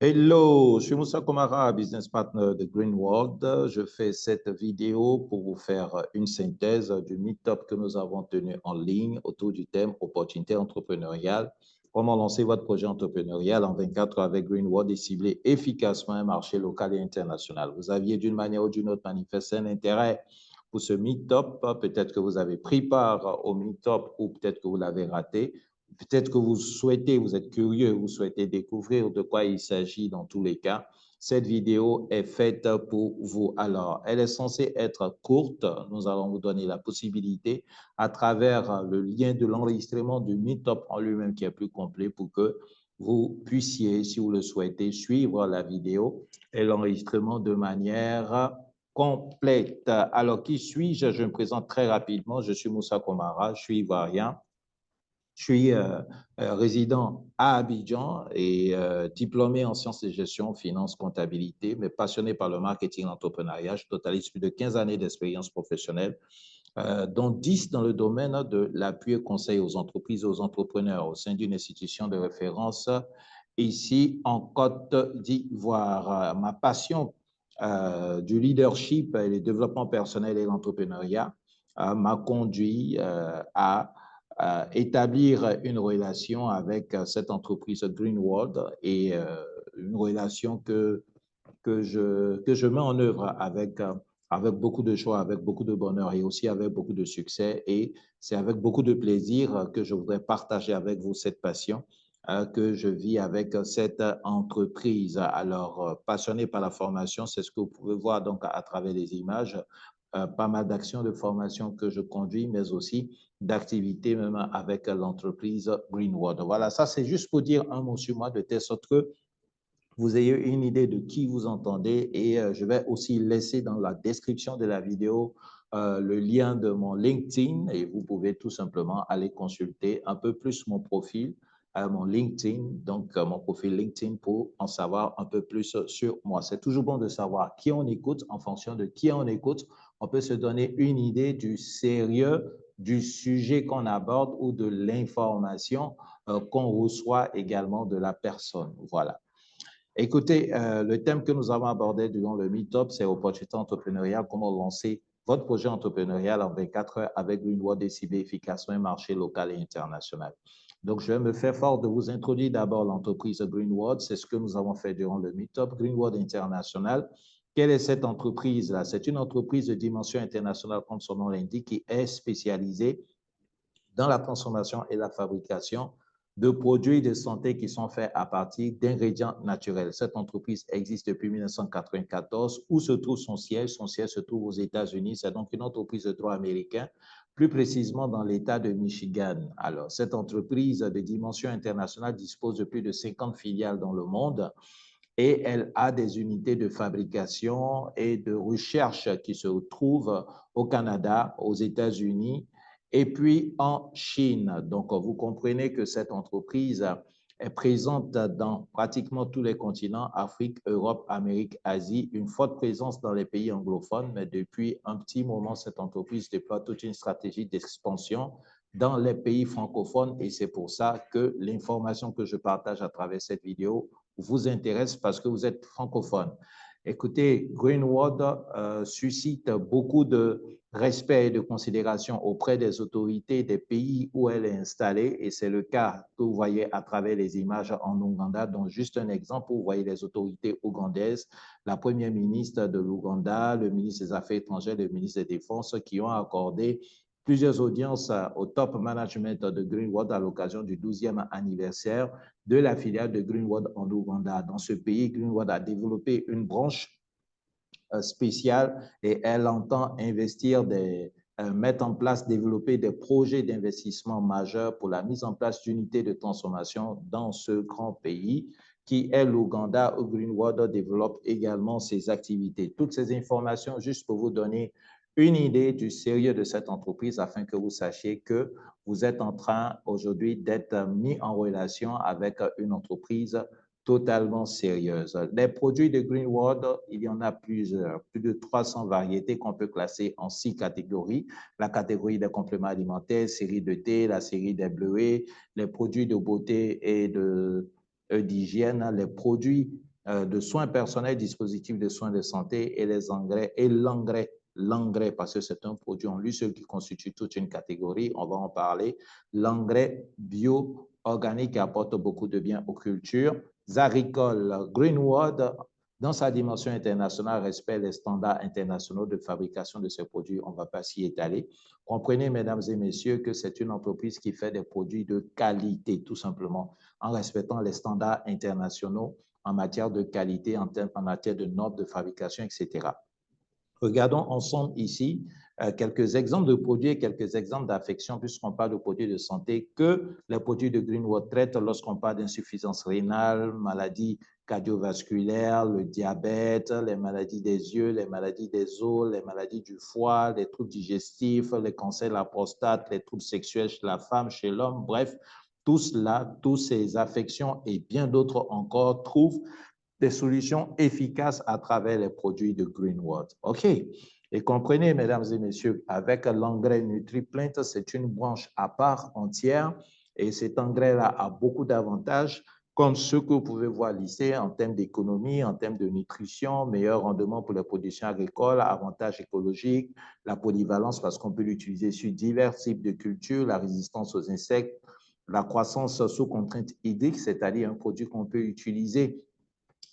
Hello, je suis Moussa Komara, business partner de Greenworld. Je fais cette vidéo pour vous faire une synthèse du meet-up que nous avons tenu en ligne autour du thème opportunité entrepreneuriale. Comment lancer votre projet entrepreneurial en 24 heures avec Greenworld et cibler efficacement un marché local et international. Vous aviez d'une manière ou d'une autre manifesté un intérêt pour ce meet-up. Peut-être que vous avez pris part au meet-up ou peut-être que vous l'avez raté. Peut-être que vous souhaitez, vous êtes curieux, vous souhaitez découvrir de quoi il s'agit dans tous les cas. Cette vidéo est faite pour vous. Alors, elle est censée être courte. Nous allons vous donner la possibilité à travers le lien de l'enregistrement du Meetup en lui-même qui est plus complet pour que vous puissiez, si vous le souhaitez, suivre la vidéo et l'enregistrement de manière complète. Alors, qui suis-je? Je me présente très rapidement. Je suis Moussa Komara, je suis ivoirien. Je suis résident à Abidjan et diplômé en sciences de gestion, finance, comptabilité, mais passionné par le marketing et l'entrepreneuriat. Je totalise plus de 15 années d'expérience professionnelle, dont 10 dans le domaine de l'appui et conseil aux entreprises et aux entrepreneurs au sein d'une institution de référence ici en Côte d'Ivoire. Ma passion du leadership, le développement personnel et l'entrepreneuriat m'a conduit à établir une relation avec cette entreprise Greenworld et une relation que je mets en œuvre avec beaucoup de joie, avec beaucoup de bonheur et aussi avec beaucoup de succès. Et c'est avec beaucoup de plaisir que je voudrais partager avec vous cette passion que je vis avec cette entreprise. Alors, passionné par la formation, c'est ce que vous pouvez voir donc à travers les images, pas mal d'actions de formation que je conduis, mais aussi d'activités même avec l'entreprise Greenwood. Voilà, ça c'est juste pour dire un mot sur moi de telle sorte que vous ayez une idée de qui vous entendez et je vais aussi laisser dans la description de la vidéo le lien de mon LinkedIn et vous pouvez tout simplement aller consulter un peu plus mon profil, mon LinkedIn, donc mon profil LinkedIn pour en savoir un peu plus sur moi. C'est toujours bon de savoir qui on écoute. En fonction de qui on écoute, on peut se donner une idée du sérieux du sujet qu'on aborde ou de l'information qu'on reçoit également de la personne. Voilà. Écoutez, le thème que nous avons abordé durant le Meetup, c'est opportunité entrepreneuriale, comment lancer votre projet entrepreneurial en 24 heures avec une loi décidée efficacement un marché local et international. Donc, je vais me faire fort de vous introduire d'abord l'entreprise Greenwood. C'est ce que nous avons fait durant le Meetup Greenwood International. Quelle est cette entreprise-là? C'est une entreprise de dimension internationale, comme son nom l'indique, qui est spécialisée dans la transformation et la fabrication de produits de santé qui sont faits à partir d'ingrédients naturels. Cette entreprise existe depuis 1994. Où se trouve son siège? Son siège se trouve aux États-Unis. C'est donc une entreprise de droit américain, plus précisément dans l'État de Michigan. Alors, cette entreprise de dimension internationale dispose de plus de 50 filiales dans le monde et elle a des unités de fabrication et de recherche qui se trouvent au Canada, aux États-Unis et puis en Chine. Donc, vous comprenez que cette entreprise est présente dans pratiquement tous les continents, Afrique, Europe, Amérique, Asie, une forte présence dans les pays anglophones, mais depuis un petit moment, cette entreprise déploie toute une stratégie d'expansion dans les pays francophones et c'est pour ça que l'information que je partage à travers cette vidéo vous intéresse parce que vous êtes francophone. Écoutez, Greenwood suscite beaucoup de respect et de considération auprès des autorités des pays où elle est installée et c'est le cas que vous voyez à travers les images en Ouganda. Donc, juste un exemple, vous voyez les autorités ougandaises, la première ministre de l'Ouganda, le ministre des Affaires étrangères, le ministre des Défenses qui ont accordé plusieurs audiences au top management de Greenwood à l'occasion du 12e anniversaire de la filiale de Greenwood en Ouganda. Dans ce pays, Greenwood a développé une branche spéciale et elle entend mettre en place, développer des projets d'investissement majeurs pour la mise en place d'unités de transformation dans ce grand pays qui est l'Ouganda, où Greenwood développe également ses activités. Toutes ces informations, juste pour vous donner une idée du sérieux de cette entreprise afin que vous sachiez que vous êtes en train aujourd'hui d'être mis en relation avec une entreprise totalement sérieuse. Les produits de Greenwood, il y en a plusieurs, plus de 300 variétés qu'on peut classer en 6 catégories. La catégorie des compléments alimentaires, série de thé, la série des bleuets, les produits de beauté et d'hygiène, les produits de soins personnels, dispositifs de soins de santé et les engrais et l'engrais, parce que c'est un produit en lui seul qui constitue toute une catégorie, on va en parler. L'engrais bio-organique apporte beaucoup de bien aux cultures agricoles. Greenwood, dans sa dimension internationale, respecte les standards internationaux de fabrication de ces produits. On ne va pas s'y étaler. Comprenez, mesdames et messieurs, que c'est une entreprise qui fait des produits de qualité, tout simplement, en respectant les standards internationaux en matière de qualité, en matière de normes de fabrication, etc. Regardons ensemble ici quelques exemples de produits et quelques exemples d'affections, puisqu'on parle de produits de santé, que les produits de Greenwood traitent lorsqu'on parle d'insuffisance rénale, maladies cardiovasculaires, le diabète, les maladies des yeux, les maladies des os, les maladies du foie, les troubles digestifs, les cancers de la prostate, les troubles sexuels chez la femme, chez l'homme, bref, tout cela, toutes ces affections et bien d'autres encore trouvent des solutions efficaces à travers les produits de Greenwood. OK. Et comprenez, mesdames et messieurs, avec l'engrais NutriPlant, c'est une branche à part entière et cet engrais-là a beaucoup d'avantages comme ceux que vous pouvez voir listés en termes d'économie, en termes de nutrition, meilleur rendement pour la production agricole, avantages écologiques, la polyvalence parce qu'on peut l'utiliser sur divers types de cultures, la résistance aux insectes, la croissance sous contrainte hydrique, c'est-à-dire un produit qu'on peut utiliser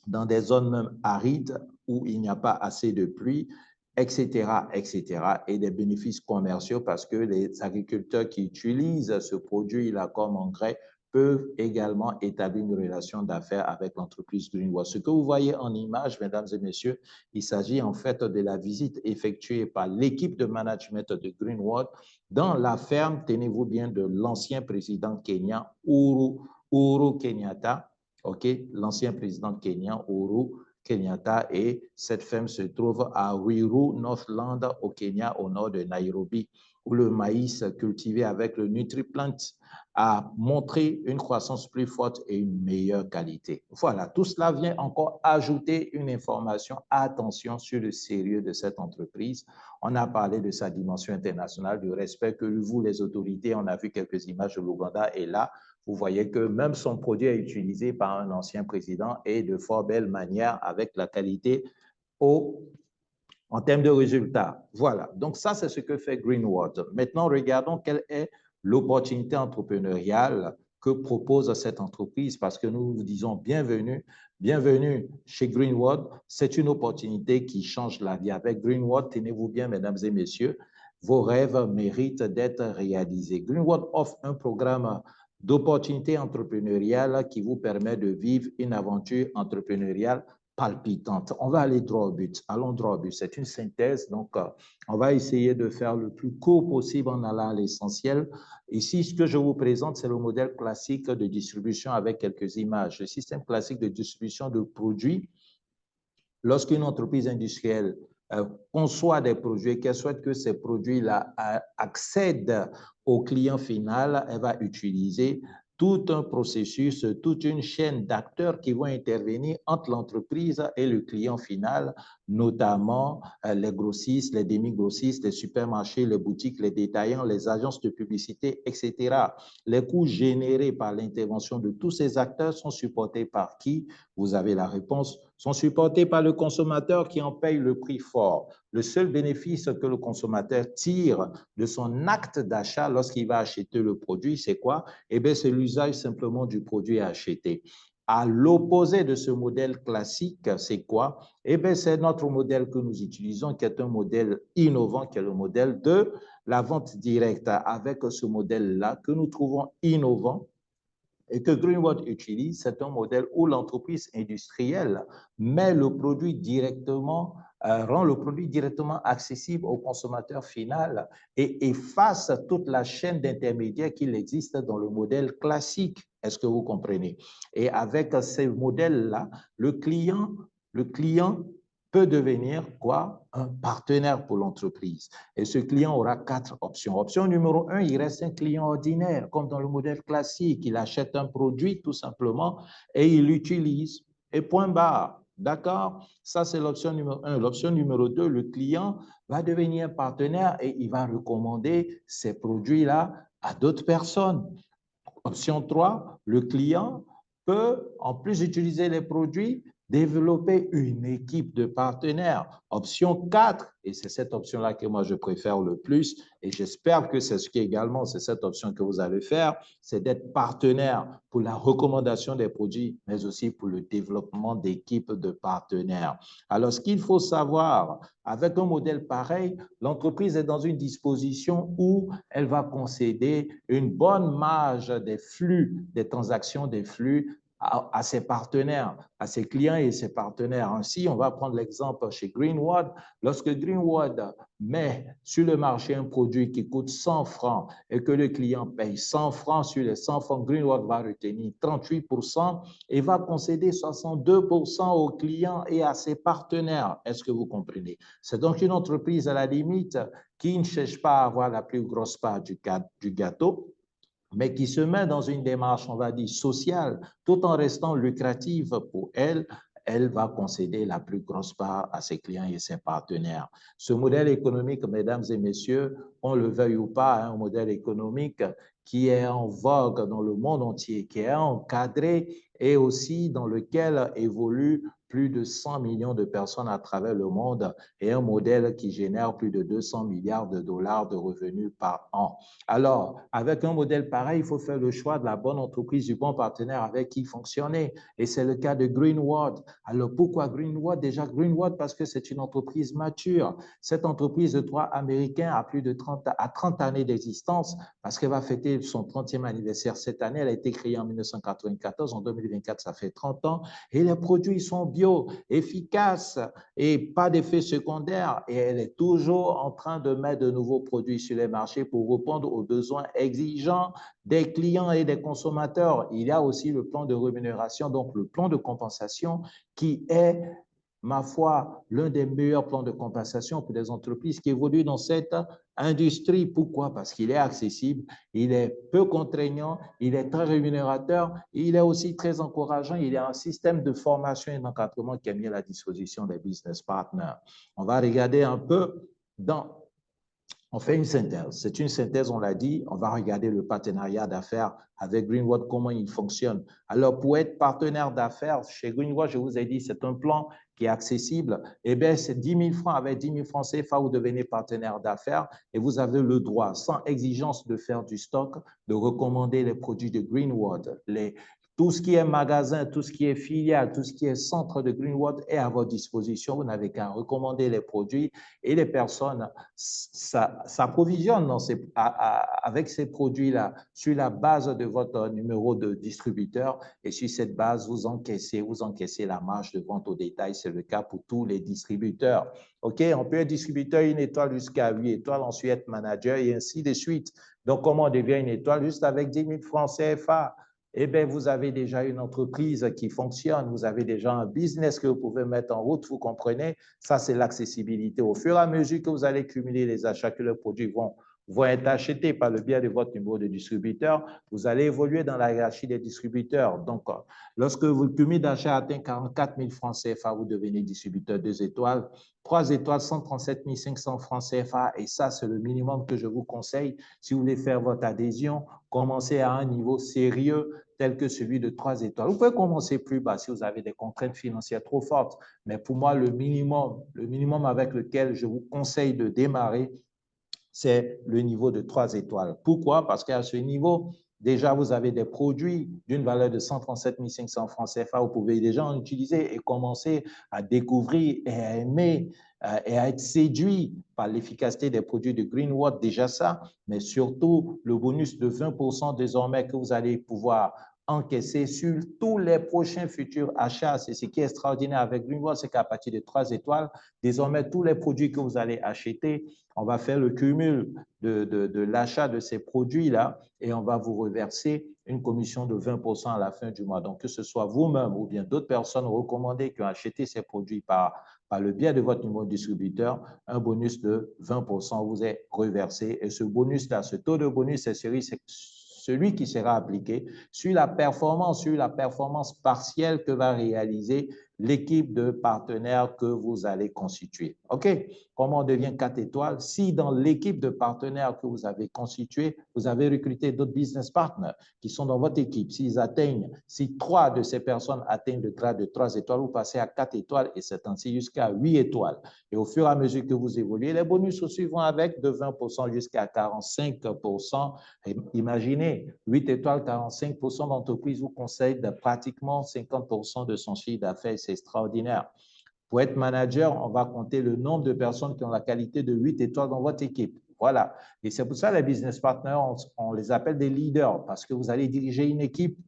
dans des zones même arides où il n'y a pas assez de pluie, etc., etc., et des bénéfices commerciaux parce que les agriculteurs qui utilisent ce produit-là comme engrais peuvent également établir une relation d'affaires avec l'entreprise Greenwood. Ce que vous voyez en image, mesdames et messieurs, il s'agit en fait de la visite effectuée par l'équipe de management de Greenwood dans la ferme, tenez-vous bien, de l'ancien président kenyan Uhuru Kenyatta, OK, l'ancien président kenyan Uhuru Kenyatta, et cette ferme se trouve à Ruiru, Northland, au Kenya, au nord de Nairobi, où le maïs cultivé avec le NutriPlant a montré une croissance plus forte et une meilleure qualité. Voilà, tout cela vient encore ajouter une information. Attention sur le sérieux de cette entreprise. On a parlé de sa dimension internationale, du respect que vous, les autorités, on a vu quelques images de l'Ouganda, et là, vous voyez que même son produit est utilisé par un ancien président et de fort belle manière avec la qualité en termes de résultats. Voilà, donc ça, c'est ce que fait Greenwood. Maintenant, regardons quelle est l'opportunité entrepreneuriale que propose cette entreprise, parce que nous vous disons bienvenue, bienvenue chez Greenwood. C'est une opportunité qui change la vie. Avec Greenwood, tenez-vous bien, mesdames et messieurs, vos rêves méritent d'être réalisés. Greenwood offre un programme d'opportunités entrepreneuriales qui vous permet de vivre une aventure entrepreneuriale palpitante. On va aller droit au but. Allons droit au but. C'est une synthèse, donc on va essayer de faire le plus court possible en allant à l'essentiel. Ici, ce que je vous présente, c'est le modèle classique de distribution avec quelques images. Le système classique de distribution de produits. Lorsqu'une entreprise industrielle conçoit des produits, qu'elle souhaite que ces produits-là accèdent au client final, elle va utiliser tout un processus, toute une chaîne d'acteurs qui vont intervenir entre l'entreprise et le client final, notamment les grossistes, les demi-grossistes, les supermarchés, les boutiques, les détaillants, les agences de publicité, etc. Les coûts générés par l'intervention de tous ces acteurs sont supportés par qui? Vous avez la réponse. Sont supportés par le consommateur qui en paye le prix fort. Le seul bénéfice que le consommateur tire de son acte d'achat lorsqu'il va acheter le produit, c'est quoi? Eh bien, c'est l'usage simplement du produit à acheter. À l'opposé de ce modèle classique, c'est quoi? Eh bien, c'est notre modèle que nous utilisons, qui est un modèle innovant, qui est le modèle de la vente directe. Avec ce modèle-là que nous trouvons innovant, et que Greenwood utilise, c'est un modèle où l'entreprise industrielle met le produit directement, rend le produit directement accessible au consommateur final et efface toute la chaîne d'intermédiaires qu'il existe dans le modèle classique. Est-ce que vous comprenez? Et avec ces modèles-là, le client peut devenir quoi? Un partenaire pour l'entreprise. Et ce client aura 4 options. Option numéro 1, il reste un client ordinaire, comme dans le modèle classique. Il achète un produit tout simplement et il l'utilise. Et point barre. D'accord? Ça, c'est l'option numéro 1. L'option numéro 2, le client va devenir partenaire et il va recommander ces produits-là à d'autres personnes. Option 3, le client peut, en plus d'utiliser les produits, Développer une équipe de partenaires. Option 4, et c'est cette option-là que moi je préfère le plus, et j'espère que c'est ce qui également, c'est cette option que vous allez faire, c'est d'être partenaire pour la recommandation des produits, mais aussi pour le développement d'équipes de partenaires. Alors, ce qu'il faut savoir, avec un modèle pareil, l'entreprise est dans une disposition où elle va concéder une bonne marge des flux, des transactions, des flux à ses partenaires, à ses clients et ses partenaires. Ainsi, on va prendre l'exemple chez Greenwood. Lorsque Greenwood met sur le marché un produit qui coûte 100 francs et que le client paye 100 francs, sur les 100 francs, Greenwood va retenir 38% et va concéder 62% aux clients et à ses partenaires. Est-ce que vous comprenez? C'est donc une entreprise à la limite qui ne cherche pas à avoir la plus grosse part du gâteau, mais qui se met dans une démarche, on va dire, sociale, tout en restant lucrative pour elle. Elle va concéder la plus grosse part à ses clients et ses partenaires. Ce modèle économique, mesdames et messieurs, on le veuille ou pas, un modèle économique qui est en vogue dans le monde entier, qui est encadré et aussi dans lequel évoluent plus de 100 millions de personnes à travers le monde et un modèle qui génère plus de 200 milliards de dollars de revenus par an. Alors, avec un modèle pareil, il faut faire le choix de la bonne entreprise, du bon partenaire avec qui fonctionner. Et c'est le cas de Greenwood. Alors, pourquoi Greenwood? Déjà, Greenwood, parce que c'est une entreprise mature. Cette entreprise de droit américain a plus de 30 années d'existence parce qu'elle va fêter son 30e anniversaire cette année. Elle a été créée en 1994. En 2024, ça fait 30 ans. Et les produits sont bio, efficaces et pas d'effets secondaires. Et elle est toujours en train de mettre de nouveaux produits sur les marchés pour répondre aux besoins exigeants des clients et des consommateurs. Il y a aussi le plan de rémunération, donc le plan de compensation qui est, ma foi, l'un des meilleurs plans de compensation pour des entreprises qui évoluent dans cette industrie. Pourquoi? Parce qu'il est accessible, il est peu contraignant, il est très rémunérateur, il est aussi très encourageant. Il y a un système de formation et d'encadrement qui est mis à la disposition des business partners. On va regarder un peu on fait une synthèse. C'est une synthèse, on l'a dit. On va regarder le partenariat d'affaires avec Greenwood, comment il fonctionne. Alors, pour être partenaire d'affaires chez Greenwood, je vous ai dit, c'est un plan qui est accessible. Eh bien, c'est 10 000 francs. Avec 10 000 francs CFA, vous devenez partenaire d'affaires et vous avez le droit, sans exigence de faire du stock, de recommander les produits de Greenwood. Tout ce qui est magasin, tout ce qui est filiale, tout ce qui est centre de Greenwood est à votre disposition. Vous n'avez qu'à recommander les produits et les personnes s'approvisionnent avec ces produits-là sur la base de votre numéro de distributeur et sur cette base, vous encaissez la marge de vente au détail. C'est le cas pour tous les distributeurs. OK, on peut être distributeur une étoile jusqu'à 8 étoiles, ensuite être manager et ainsi de suite. Donc, comment on devient une étoile? Juste avec 10 000 francs CFA. Eh bien, vous avez déjà une entreprise qui fonctionne, vous avez déjà un business que vous pouvez mettre en route, vous comprenez? Ça, c'est l'accessibilité. Au fur et à mesure que vous allez cumuler les achats, que les produits vont être achetés par le biais de votre numéro de distributeur, vous allez évoluer dans la hiérarchie des distributeurs. Donc, lorsque le cumul d'achat atteint 44 000 francs CFA, vous devenez distributeur 2 étoiles. 3 étoiles, 137 500 francs CFA. Et ça, c'est le minimum que je vous conseille. Si vous voulez faire votre adhésion, commencez à un niveau sérieux tel que celui de 3 étoiles. Vous pouvez commencer plus bas si vous avez des contraintes financières trop fortes. Mais pour moi, le minimum avec lequel je vous conseille de démarrer, c'est le niveau de 3 étoiles. Pourquoi? Parce qu'à ce niveau, déjà, vous avez des produits d'une valeur de 137 500 francs CFA. Vous pouvez déjà en utiliser et commencer à découvrir et à aimer et à être séduit par l'efficacité des produits de Greenwood, déjà ça, mais surtout le bonus de 20% désormais que vous allez pouvoir encaisser sur tous les prochains futurs achats. C'est ce qui est extraordinaire avec Greenwood, c'est qu'à partir de 3 étoiles, désormais, tous les produits que vous allez acheter, on va faire le cumul de l'achat de ces produits-là et on va vous reverser une commission de 20% à la fin du mois. Donc, que ce soit vous-même ou bien d'autres personnes recommandées qui ont acheté ces produits par le biais de votre numéro de distributeur, un bonus de 20% vous est reversé. Et ce bonus-là, ce taux de bonus, c'est celui qui sera appliqué sur la performance partielle que va réaliser l'équipe de partenaires que vous allez constituer. OK? Comment on devient 4 étoiles? Si dans l'équipe de partenaires que vous avez constituée, vous avez recruté d'autres business partners qui sont dans votre équipe, si 3 de ces personnes atteignent le grade de 3 étoiles, vous passez à 4 étoiles et c'est ainsi jusqu'à 8 étoiles. Et au fur et à mesure que vous évoluez, les bonus aussi vont avec de 20% jusqu'à 45%. Imaginez, 8 étoiles, 45% d'entreprise vous conseille de pratiquement 50% de son chiffre d'affaires. C'est extraordinaire. Pour être manager, on va compter le nombre de personnes qui ont la qualité de 8 étoiles dans votre équipe. Voilà. Et c'est pour ça les business partners, on les appelle des leaders parce que vous allez diriger une équipe.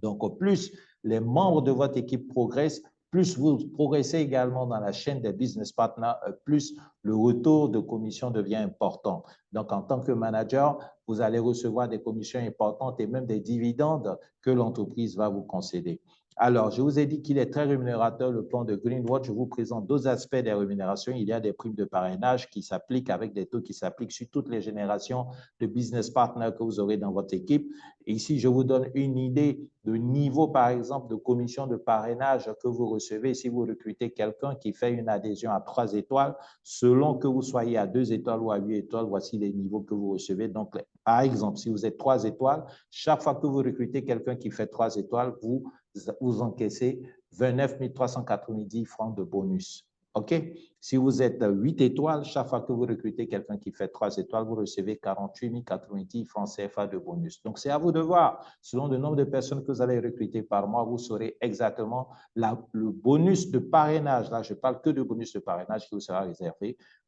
Donc, au plus les membres de votre équipe progressent, plus vous progressez également dans la chaîne des business partners, plus le retour de commission devient important. Donc, en tant que manager, vous allez recevoir des commissions importantes et même des dividendes que l'entreprise va vous concéder. Alors, je vous ai dit qu'il est très rémunérateur, le plan de Greenwatch. Je vous présente deux aspects des rémunérations. Il y a des primes de parrainage qui s'appliquent avec des taux qui s'appliquent sur toutes les générations de business partners que vous aurez dans votre équipe. Et ici, je vous donne une idée de niveau, par exemple, de commission de parrainage que vous recevez si vous recrutez quelqu'un qui fait une adhésion à 3 étoiles. Selon que vous soyez à 2 étoiles ou à 8 étoiles, voici les niveaux que vous recevez. Donc, par exemple, si vous êtes 3 étoiles, chaque fois que vous recrutez quelqu'un qui fait 3 étoiles, vous encaissez 29 390 francs de bonus. OK? Si vous êtes 8 étoiles, chaque fois que vous recrutez quelqu'un qui fait 3 étoiles, vous recevez 48 090 francs CFA de bonus. Donc, c'est à vous de voir. Selon le nombre de personnes que vous allez recruter par mois, vous saurez exactement le bonus de parrainage. Là, je ne parle que de bonus de parrainage qui vous sera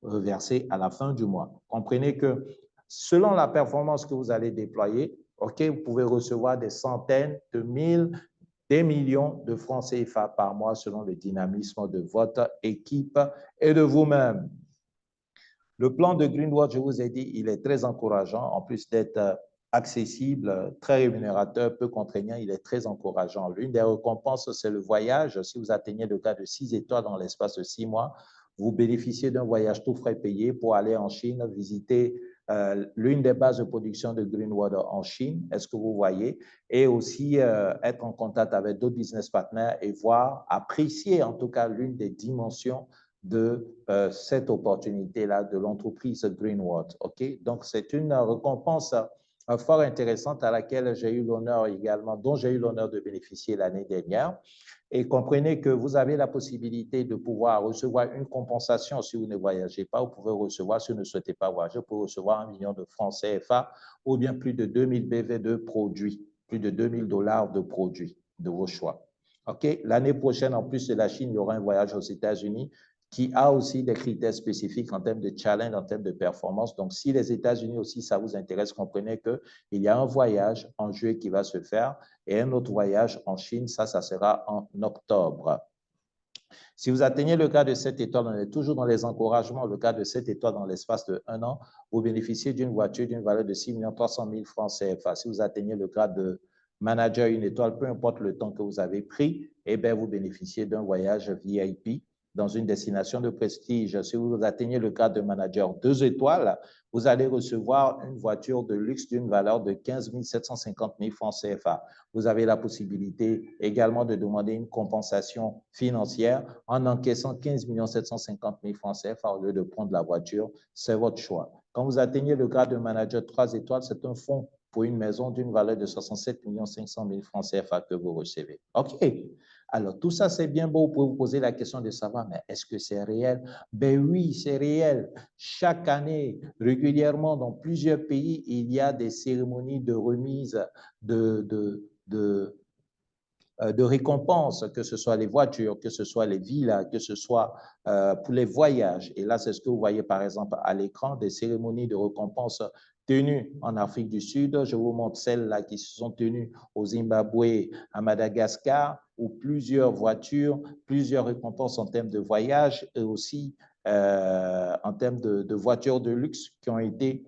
reversé à la fin du mois. Comprenez que selon la performance que vous allez déployer, OK, vous pouvez recevoir des centaines de mille, des millions de francs CFA par mois selon le dynamisme de votre équipe et de vous-même. Le plan de Greenwatch, je vous ai dit, il est très encourageant. En plus d'être accessible, très rémunérateur, peu contraignant, il est très encourageant. L'une des récompenses, c'est le voyage. Si vous atteignez le cas de 6 étoiles dans l'espace de 6 mois, vous bénéficiez d'un voyage tout frais payé pour aller en Chine, visiter l'une des bases de production de Greenwater en Chine, est-ce que vous voyez, et aussi être en contact avec d'autres business partners et voir, apprécier en tout cas l'une des dimensions de cette opportunité-là de l'entreprise Greenwater. OK? Donc, c'est une récompense fort intéressante à laquelle j'ai eu l'honneur également, dont j'ai eu l'honneur de bénéficier l'année dernière. Et comprenez que vous avez la possibilité de pouvoir recevoir une compensation si vous ne voyagez pas. Vous pouvez recevoir, si vous ne souhaitez pas voyager, vous pouvez recevoir 1 million de francs CFA ou bien plus de 2000 BV de produits, plus de 2000 $ de produits de vos choix. OK? L'année prochaine, en plus de la Chine, il y aura un voyage aux États-Unis qui a aussi des critères spécifiques en termes de challenge, en termes de performance. Donc, si les États-Unis aussi, ça vous intéresse, comprenez qu'il y a un voyage en juillet qui va se faire et un autre voyage en Chine, ça sera en octobre. Si vous atteignez le grade de 7 étoiles, on est toujours dans les encouragements, le grade de 7 étoiles dans l'espace de 1 an, vous bénéficiez d'une voiture d'une valeur de 6 300 000 francs CFA. Si vous atteignez le grade de manager 1 étoile, peu importe le temps que vous avez pris, eh bien, vous bénéficiez d'un voyage VIP dans une destination de prestige. Si vous atteignez le grade de manager 2 étoiles, vous allez recevoir une voiture de luxe d'une valeur de 15 750 000 francs CFA. Vous avez la possibilité également de demander une compensation financière en encaissant 15 750 000 francs CFA au lieu de prendre la voiture. C'est votre choix. Quand vous atteignez le grade de manager 3 étoiles, c'est un fonds pour une maison d'une valeur de 67 500 000 francs CFA que vous recevez. OK. Alors, tout ça, c'est bien beau. Vous pouvez vous poser la question de savoir, mais est-ce que c'est réel? Ben oui, c'est réel. Chaque année, régulièrement, dans plusieurs pays, il y a des cérémonies de remise de récompenses, que ce soit les voitures, que ce soit les villas, que ce soit pour les voyages. Et là, c'est ce que vous voyez, par exemple, à l'écran, des cérémonies de récompense tenues en Afrique du Sud. Je vous montre celles-là qui se sont tenues au Zimbabwe, à Madagascar, où plusieurs voitures, plusieurs récompenses en termes de voyage et aussi en termes de voitures de luxe qui ont été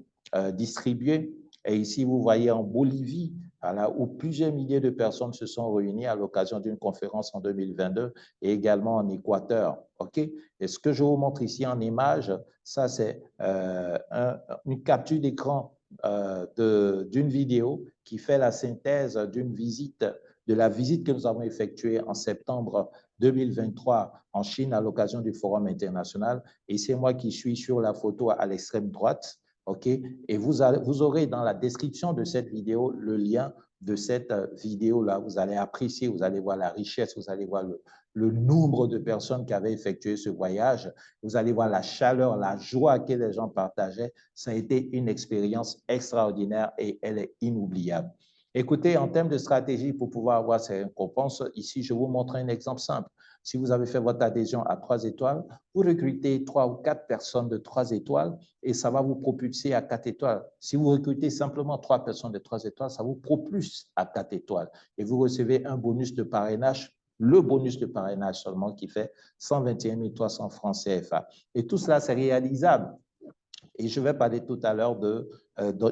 distribuées. Et ici, vous voyez en Bolivie, voilà, où plusieurs milliers de personnes se sont réunies à l'occasion d'une conférence en 2022 et également en Équateur. Okay? Et ce que je vous montre ici en image, ça c'est une capture d'écran d'une vidéo qui fait la synthèse d'une visite, de la visite que nous avons effectuée en septembre 2023 en Chine à l'occasion du Forum international. Et c'est moi qui suis sur la photo à l'extrême droite. OK? Et vous aurez dans la description de cette vidéo le lien de cette vidéo-là. Vous allez apprécier, vous allez voir la richesse, vous allez voir le nombre de personnes qui avaient effectué ce voyage. Vous allez voir la chaleur, la joie que les gens partageaient. Ça a été une expérience extraordinaire et elle est inoubliable. Écoutez, en termes de stratégie pour pouvoir avoir ces récompenses, ici, je vous montre un exemple simple. Si vous avez fait votre adhésion à 3 étoiles, vous recrutez 3 ou 4 personnes de 3 étoiles et ça va vous propulser à 4 étoiles. Si vous recrutez simplement 3 personnes de 3 étoiles, ça vous propulse à 4 étoiles. Et vous recevez un bonus de parrainage, le bonus de parrainage seulement qui fait 121 300 francs CFA. Et tout cela, c'est réalisable. Et je vais parler tout à l'heure de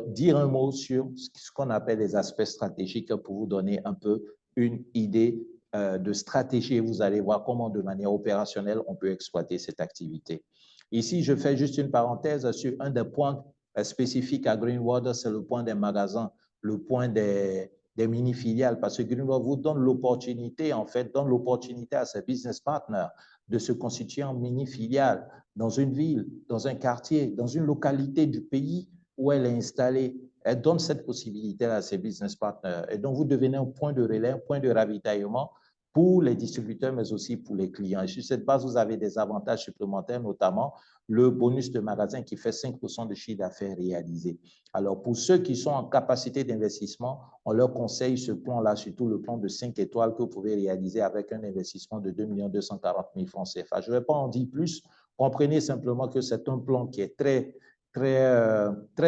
dire un mot sur ce qu'on appelle les aspects stratégiques pour vous donner un peu une idée de stratégie. Vous allez voir comment, de manière opérationnelle, on peut exploiter cette activité. Ici, je fais juste une parenthèse sur un des points spécifiques à Greenwood, c'est le point des magasins, le point des mini-filiales, parce que Greenwood vous donne l'opportunité, en fait, donne l'opportunité à ses business partners de se constituer en mini-filiale dans une ville, dans un quartier, dans une localité du pays où elle est installée. Elle donne cette possibilité à ses business partners. Et donc, vous devenez un point de relais, un point de ravitaillement pour les distributeurs, mais aussi pour les clients. Et sur cette base, vous avez des avantages supplémentaires, notamment le bonus de magasin qui fait 5% de chiffre d'affaires réalisé. Alors, pour ceux qui sont en capacité d'investissement, on leur conseille ce plan-là, surtout le plan de 5 étoiles que vous pouvez réaliser avec un investissement de 2 240 000 francs CFA. Je ne vais pas en dire plus. Comprenez simplement que c'est un plan qui est très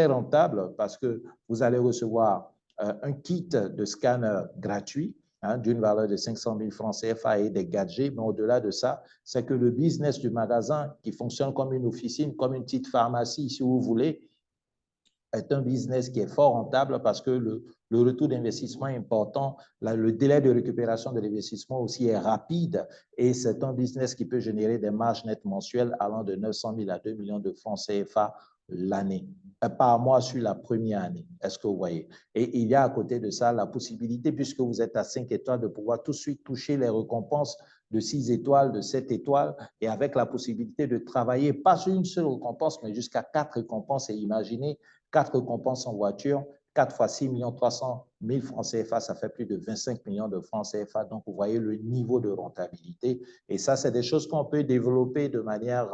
rentable parce que vous allez recevoir un kit de scanner gratuit d'une valeur de 500 000 francs CFA et des gadgets. Mais au-delà de ça, c'est que le business du magasin qui fonctionne comme une officine, comme une petite pharmacie, si vous voulez, est un business qui est fort rentable parce que le retour d'investissement est important, le délai de récupération de l'investissement aussi est rapide et c'est un business qui peut générer des marges nettes mensuelles allant de 900 000 à 2 millions de francs CFA l'année, par mois sur la première année. Est-ce que vous voyez? Et il y a à côté de ça la possibilité, puisque vous êtes à 5 étoiles, de pouvoir tout de suite toucher les récompenses de 6 étoiles, de 7 étoiles, et avec la possibilité de travailler, pas sur une seule récompense, mais jusqu'à 4 récompenses. Et imaginez, 4 récompenses en voiture, 4 fois 6 300 000 francs CFA, ça fait plus de 25 millions de francs CFA. Donc, vous voyez le niveau de rentabilité. Et ça, c'est des choses qu'on peut développer de manière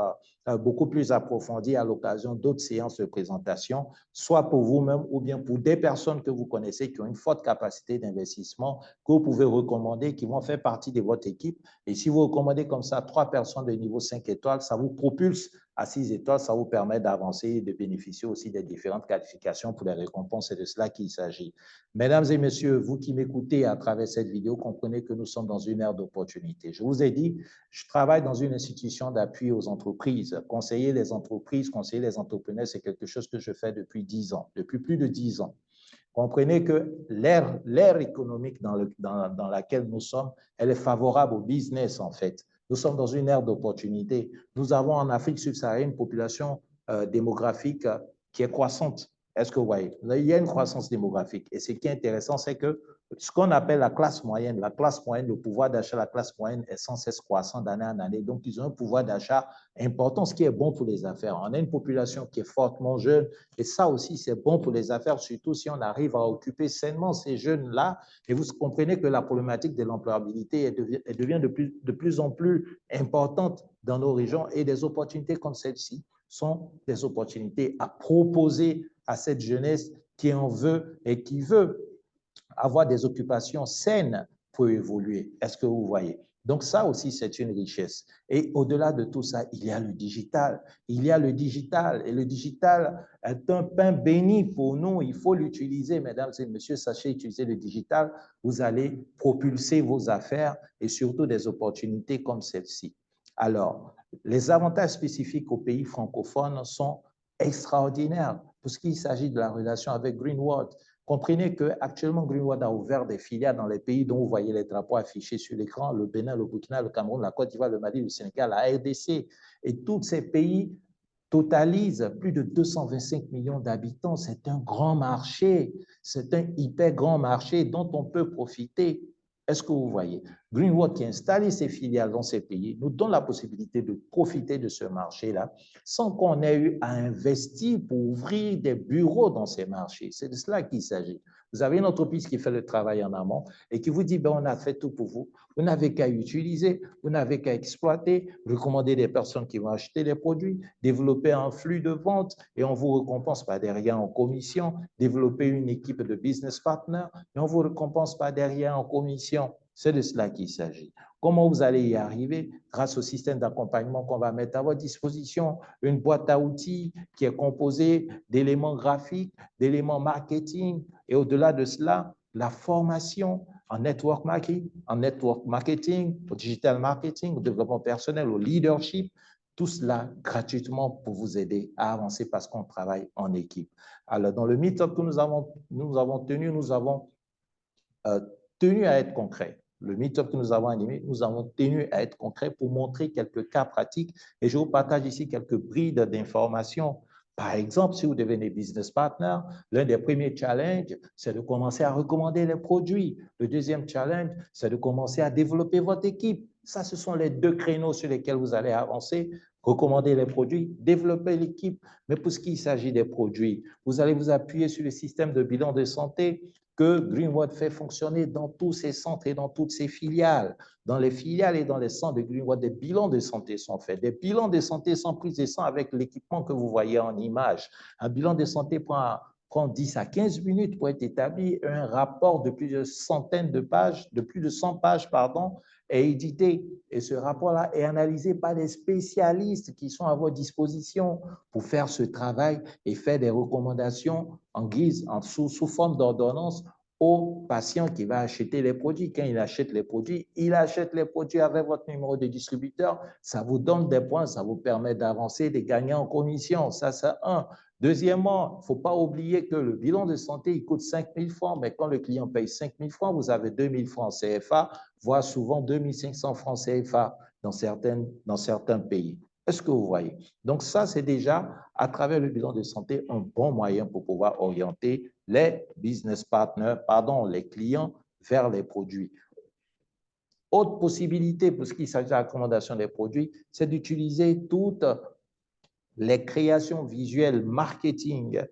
beaucoup plus approfondie à l'occasion d'autres séances de présentation, soit pour vous-même ou bien pour des personnes que vous connaissez qui ont une forte capacité d'investissement, que vous pouvez recommander, qui vont faire partie de votre équipe. Et si vous recommandez comme ça 3 personnes de niveau 5 étoiles, ça vous propulse à 6 étoiles, ça vous permet d'avancer et de bénéficier aussi des différentes qualifications pour les récompenses. C'est de cela qu'il s'agit. Mesdames et messieurs, vous qui m'écoutez à travers cette vidéo, comprenez que nous sommes dans une ère d'opportunité. Je vous ai dit, je travaille dans une institution d'appui aux entreprises. Conseiller les entreprises, conseiller les entrepreneurs, c'est quelque chose que je fais depuis 10 ans, depuis plus de 10 ans. Comprenez que l'ère économique dans laquelle nous sommes, elle est favorable au business en fait. Nous sommes dans une ère d'opportunité. Nous avons en Afrique subsaharienne une population démographique qui est croissante. Est-ce que vous voyez? Il y a une croissance démographique. Et ce qui est intéressant, c'est que ce qu'on appelle la classe moyenne, le pouvoir d'achat de la classe moyenne est sans cesse croissant d'année en année. Donc, ils ont un pouvoir d'achat important, ce qui est bon pour les affaires. On a une population qui est fortement jeune et ça aussi, c'est bon pour les affaires, surtout si on arrive à occuper sainement ces jeunes-là. Et vous comprenez que la problématique de l'employabilité devient de plus en plus importante dans nos régions et des opportunités comme celle-ci sont des opportunités à proposer à cette jeunesse qui en veut et qui veut avoir des occupations saines pour évoluer. Est-ce que vous voyez? Donc ça aussi, c'est une richesse. Et au-delà de tout ça, il y a le digital. Il y a le digital. Et le digital est un pain béni pour nous. Il faut l'utiliser, mesdames et messieurs. Sachez utiliser le digital. Vous allez propulser vos affaires et surtout des opportunités comme celle-ci. Alors, les avantages spécifiques aux pays francophones sont extraordinaires pour ce qui s'agit de la relation avec Greenwood. Comprenez qu'actuellement, Greenwood a ouvert des filiales dans les pays dont vous voyez les drapeaux affichés sur l'écran, le Bénin, le Burkina, le Cameroun, la Côte d'Ivoire, le Mali, le Sénégal, la RDC. Et tous ces pays totalisent plus de 225 millions d'habitants. C'est un grand marché, c'est un hyper grand marché dont on peut profiter Est-ce que vous voyez? Greenwood qui a installé ses filiales dans ces pays nous donne la possibilité de profiter de ce marché-là sans qu'on ait eu à investir pour ouvrir des bureaux dans ces marchés. C'est de cela qu'il s'agit. Vous avez une entreprise qui fait le travail en amont et qui vous dit, ben, on a fait tout pour vous. Vous n'avez qu'à utiliser, vous n'avez qu'à exploiter, recommander des personnes qui vont acheter les produits, développer un flux de vente et on vous récompense pas derrière en commission, développer une équipe de business partners et on vous récompense pas derrière en commission. C'est de cela qu'il s'agit. Comment vous allez y arriver? Grâce au système d'accompagnement qu'on va mettre à votre disposition, une boîte à outils qui est composée d'éléments graphiques, d'éléments marketing et au-delà de cela, la formation en network marketing, au digital marketing, au développement personnel, au leadership, tout cela gratuitement pour vous aider à avancer parce qu'on travaille en équipe. Alors, dans le meet-up que nous avons tenu, nous avons tenu à être concret. Le meet-up que nous avons animé, nous avons tenu à être concret pour montrer quelques cas pratiques et je vous partage ici quelques brides d'informations. Par exemple, si vous devenez business partner, l'un des premiers challenges, c'est de commencer à recommander les produits. Le deuxième challenge, c'est de commencer à développer votre équipe. Ça, ce sont les deux créneaux sur lesquels vous allez avancer. Recommander les produits, développer l'équipe. Mais pour ce qui s'agit des produits, vous allez vous appuyer sur le système de bilan de santé que Greenwood fait fonctionner dans tous ses centres et dans toutes ses filiales. Dans les filiales et dans les centres de Greenwood, des bilans de santé sont faits. Des bilans de santé sans prise de sang avec l'équipement que vous voyez en image. Un bilan de santé prend 10 à 15 minutes pour être établi. Un rapport de plusieurs centaines de pages, de plus de 100 pages, pardon, est édité. Et ce rapport-là est analysé par des spécialistes qui sont à votre disposition pour faire ce travail et faire des recommandations en guise, sous forme d'ordonnance au patient qui va acheter les produits. Quand il achète les produits avec votre numéro de distributeur. Ça vous donne des points, ça vous permet d'avancer, de gagner en commission. Ça, c'est un. Deuxièmement, il ne faut pas oublier que le bilan de santé, il coûte 5 000 francs, mais quand le client paye 5 000 francs, vous avez 2 000 francs CFA, voire souvent 2 500 francs CFA dans certains pays. Est-ce que vous voyez? Donc ça, c'est déjà, à travers le bilan de santé, un bon moyen pour pouvoir orienter les business partners, les clients vers les produits. Autre possibilité pour ce qui s'agit de la recommandation des produits, c'est d'utiliser toutes les créations visuelles marketing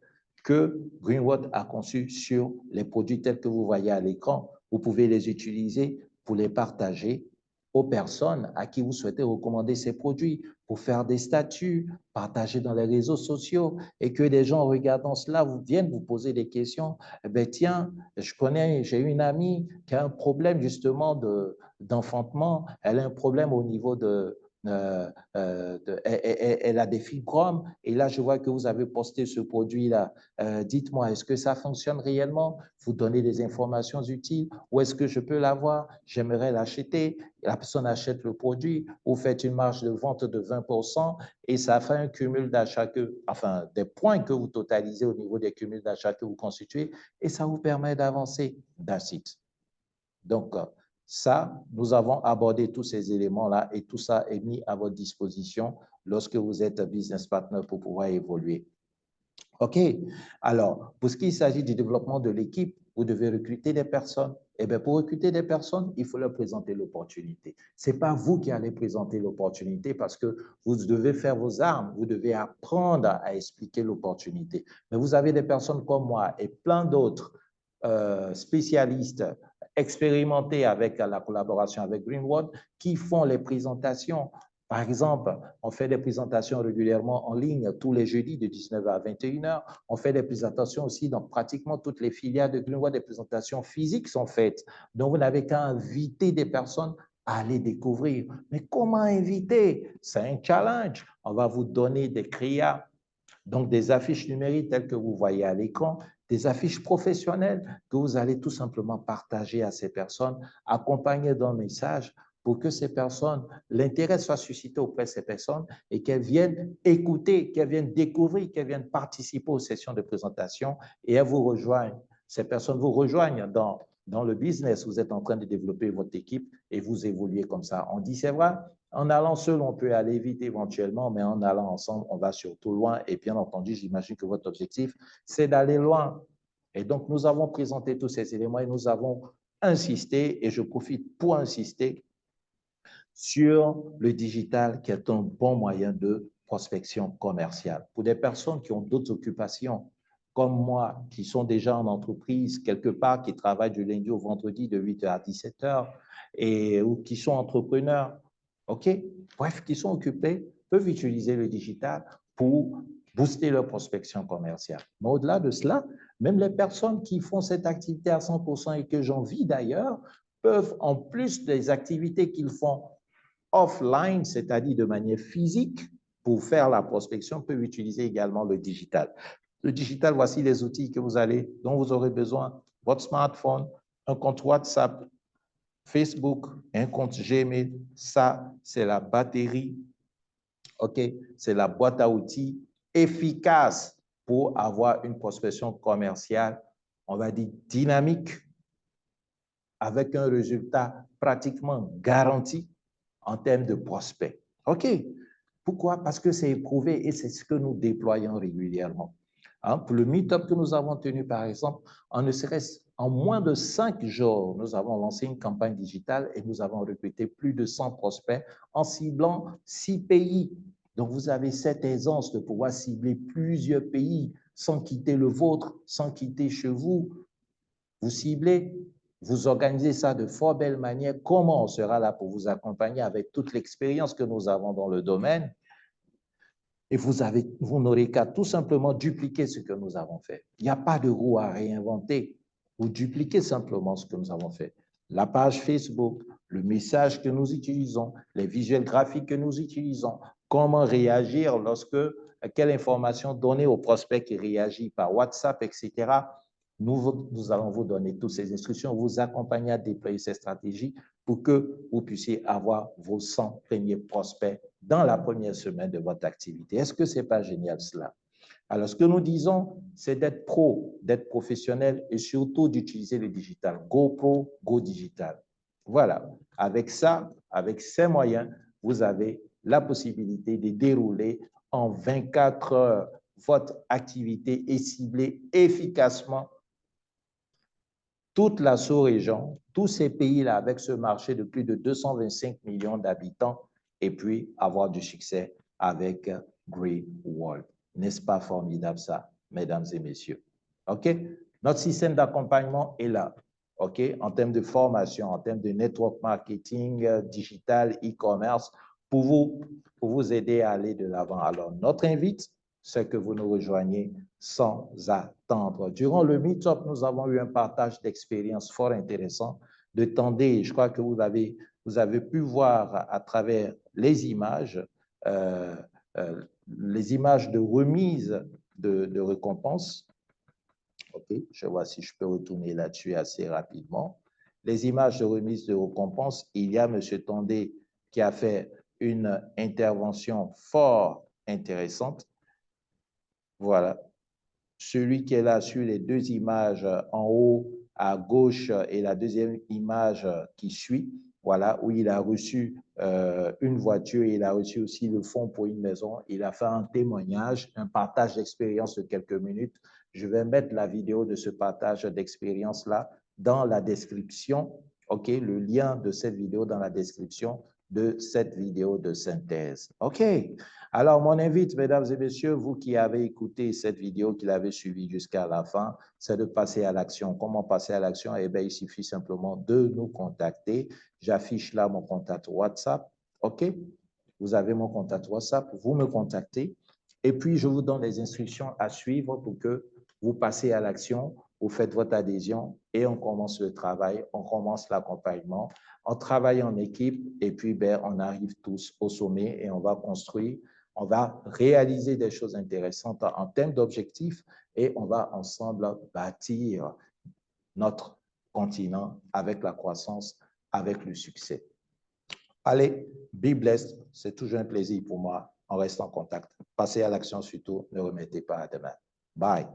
que Greenwood a conçues sur les produits tels que vous voyez à l'écran. Vous pouvez les utiliser pour les partager aux personnes à qui vous souhaitez recommander ces produits, pour faire des statuts, partager dans les réseaux sociaux et que des gens regardant cela viennent vous poser des questions. Eh bien, tiens, j'ai une amie qui a un problème justement d'enfantement, elle a un problème au niveau elle a des fibromes et là, je vois que vous avez posté ce produit-là. Dites-moi, est-ce que ça fonctionne réellement? Vous donnez des informations utiles. Où est-ce que je peux l'avoir? J'aimerais l'acheter. La personne achète le produit. Vous faites une marge de vente de 20% et ça fait un cumul d'achat des points que vous totalisez au niveau des cumuls d'achat que vous constituez et ça vous permet d'avancer d'un site. Donc, ça, nous avons abordé tous ces éléments-là et tout ça est mis à votre disposition lorsque vous êtes business partner pour pouvoir évoluer. OK. Alors, pour ce qui s'agit du développement de l'équipe, vous devez recruter des personnes. Eh bien, pour recruter des personnes, il faut leur présenter l'opportunité. Ce n'est pas vous qui allez présenter l'opportunité parce que vous devez faire vos armes, vous devez apprendre à expliquer l'opportunité. Mais vous avez des personnes comme moi et plein d'autres spécialistes expérimentés avec la collaboration avec Greenwood qui font les présentations. Par exemple, on fait des présentations régulièrement en ligne tous les jeudis de 19h à 21h. On fait des présentations aussi dans pratiquement toutes les filiales de Greenwood. Des présentations physiques sont faites. Donc, vous n'avez qu'à inviter des personnes à aller découvrir. Mais comment inviter? C'est un challenge. On va vous donner des créas, donc des affiches numériques telles que vous voyez à l'écran, des affiches professionnelles que vous allez tout simplement partager à ces personnes, accompagnées d'un message pour que ces personnes, l'intérêt soit suscité auprès de ces personnes et qu'elles viennent écouter, qu'elles viennent découvrir, qu'elles viennent participer aux sessions de présentation et elles vous rejoignent. Ces personnes vous rejoignent dans le business. Vous êtes en train de développer votre équipe et vous évoluez comme ça. On dit, c'est vrai, en allant seul, on peut aller vite éventuellement, mais en allant ensemble, on va surtout loin. Et bien entendu, j'imagine que votre objectif, c'est d'aller loin. Et donc, nous avons présenté tous ces éléments et nous avons insister, et je profite pour insister sur le digital qui est un bon moyen de prospection commerciale. Pour des personnes qui ont d'autres occupations, comme moi, qui sont déjà en entreprise quelque part, qui travaillent du lundi au vendredi de 8h à 17h, ou qui sont entrepreneurs, OK? Bref, qui sont occupés, peuvent utiliser le digital pour booster leur prospection commerciale. Mais au-delà de cela, même les personnes qui font cette activité à 100% et que j'envie d'ailleurs, peuvent, en plus des activités qu'ils font offline, c'est-à-dire de manière physique, pour faire la prospection, peuvent utiliser également le digital. Le digital, voici les outils dont vous aurez besoin. Votre smartphone, un compte WhatsApp, Facebook, un compte Gmail. Ça, c'est la batterie, OK? C'est la boîte à outils efficace pour avoir une prospection commerciale, on va dire dynamique, avec un résultat pratiquement garanti en termes de prospects. OK? Pourquoi? Parce que c'est éprouvé et c'est ce que nous déployons régulièrement. Hein, pour le meet-up que nous avons tenu, par exemple, en moins de 5 jours, nous avons lancé une campagne digitale et nous avons recruté plus de 100 prospects en ciblant 6 pays. Donc, vous avez cette aisance de pouvoir cibler plusieurs pays sans quitter le vôtre, sans quitter chez vous. Vous ciblez, vous organisez ça de fort belle manière. Comment on sera là pour vous accompagner avec toute l'expérience que nous avons dans le domaine? Et vous n'aurez qu'à tout simplement dupliquer ce que nous avons fait. Il n'y a pas de roue à réinventer. Vous dupliquez simplement ce que nous avons fait. La page Facebook, le message que nous utilisons, les visuels graphiques que nous utilisons, comment réagir quelle information donner au prospect qui réagit par WhatsApp, etc. Nous allons vous donner toutes ces instructions, vous accompagner à déployer ces stratégies pour que vous puissiez avoir vos 100 premiers prospects dans la première semaine de votre activité. Est-ce que ce n'est pas génial cela? Alors, ce que nous disons, c'est d'être pro, d'être professionnel et surtout d'utiliser le digital. Go pro, go digital. Voilà. Avec ça, avec ces moyens, vous avez la possibilité de dérouler en 24 heures votre activité et cibler efficacement toute la sous-région, tous ces pays-là avec ce marché de plus de 225 millions d'habitants et puis avoir du succès avec Green World. N'est-ce pas formidable ça, mesdames et messieurs? OK? Notre système d'accompagnement est là. OK? En termes de formation, en termes de network marketing, digital, e-commerce, pour vous aider à aller de l'avant. Alors, notre invite, c'est que vous nous rejoigniez sans attendre. Durant le Meetup, nous avons eu un partage d'expériences fort intéressant de Tendé. Je crois que vous avez pu voir à travers les images de remise de récompenses. OK, je vois si je peux retourner là-dessus assez rapidement. Les images de remise de récompenses, il y a M. Tendé qui a fait une intervention fort intéressante. Voilà. Celui qui est là sur les deux images en haut à gauche et la deuxième image qui suit, voilà, où il a reçu une voiture, il a reçu aussi le fonds pour une maison. Il a fait un témoignage, un partage d'expérience de quelques minutes. Je vais mettre la vidéo de ce partage d'expérience-là dans la description, OK, le lien de cette vidéo dans la description de cette vidéo de synthèse. OK. Alors, mon invite, mesdames et messieurs, vous qui avez écouté cette vidéo, qui l'avez suivie jusqu'à la fin, c'est de passer à l'action. Comment passer à l'action? Eh bien, il suffit simplement de nous contacter. J'affiche là mon contact WhatsApp. OK? Vous avez mon contact WhatsApp, vous me contactez. Et puis, je vous donne les instructions à suivre pour que vous passez à l'action, vous faites votre adhésion et on commence le travail, on commence l'accompagnement. On travaille en équipe et puis on arrive tous au sommet et on va construire. On va réaliser des choses intéressantes en termes d'objectifs et on va ensemble bâtir notre continent avec la croissance, avec le succès. Allez, be blessed. C'est toujours un plaisir pour moi. On reste en contact. Passez à l'action surtout. Ne remettez pas à demain. Bye.